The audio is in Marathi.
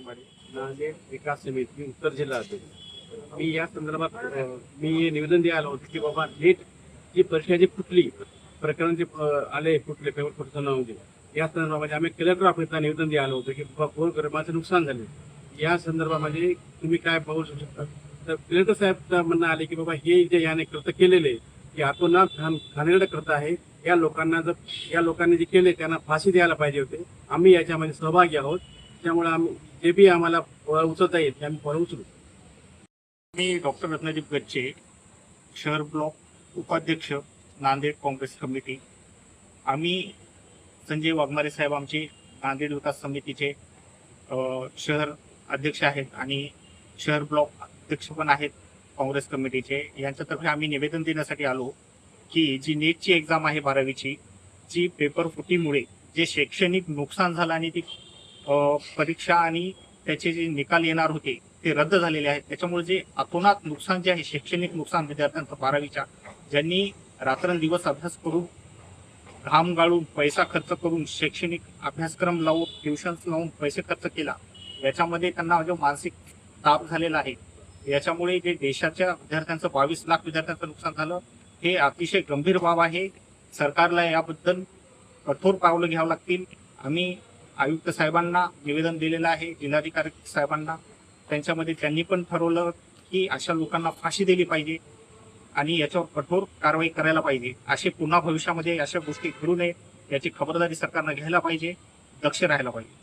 वाघमारे, नांदेड विकास समिती उत्तर जिल्हा अध्यक्ष. मी या संदर्भात मी निवेदन द्यायला होतं की बाबा नीट जी परीक्षा जी फुटली, प्रकरण जे आले फुटले पेपर फुटताना या संदर्भामध्ये आम्ही कलेक्टर ऑफिसला निवेदन द्यायला होतं की बाबा गोरगरिबाचं नुकसान झाले. या संदर्भामध्ये तुम्ही काय पाहू शकता. तर कलेक्टर साहेबचं म्हणणं आले की बाबा हे जे याने कृत्य केलेले की आपण घाणेरडं करत आहे. या लोकांनी जे केले त्यांना फाशी द्यायला पाहिजे होते. आम्ही याच्यामध्ये सहभागी आहोत. त्यामुळे आम्ही जे बी आम्हाला उचलता येईल ते आम्ही फळ उचलू. मी डॉक्टर रत्नदीप गच्चे, शहर ब्लॉक उपाध्यक्ष, नांदेड काँग्रेस कमिटी. आम्ही संजय वाघमारे साहेब आमचे नांदेड विकास समितीचे शहर अध्यक्ष आहेत आणि शहर ब्लॉक अध्यक्ष पण आहेत काँग्रेस कमिटीचे. यांच्यातर्फे आम्ही निवेदन देण्यासाठी आलो की जी नीटची एक्झाम आहे 12वीची, जी पेपर फुटीमुळे जे शैक्षणिक नुकसान झालं आणि ती परीक्षा आणि त्याचे जे निकाल येणार होते ते रद्द झालेले आहेत. त्याच्यामुळे जे अतोनात नुकसान जे आहे, शैक्षणिक नुकसान विद्यार्थ्यांचं 12वीच्या, ज्यांनी रात्रंदिवस अभ्यास करून घाम गाळून पैसा खर्च करून शैक्षणिक अभ्यासक्रम लावून ट्युशन्स लावून पैसे खर्च केला, याच्यामध्ये त्यांना जो मानसिक ताप झालेला आहे, याच्यामुळे जे देशाच्या विद्यार्थ्यांचं 22 लाख विद्यार्थ्यांचं नुकसान झालं, हे अतिशय गंभीर बाब आहे. सरकारला याबद्दल कठोर पावलं घ्यावं लागतील. आम्ही आयुक्त साहेबांना निवेदन दिलेलं आहे, जिल्हाधिकारी साहेबांना. त्यांच्यामध्ये त्यांनी पण ठरवलं की अशा लोकांना फाशी दिली पाहिजे आणि याच्यावर कठोर कारवाई करायला पाहिजे. असे पुन्हा भविष्यामध्ये अशा गोष्टी घडू नये याची खबरदारी सरकारनं घ्यायला पाहिजे, दक्ष राहायला पाहिजे.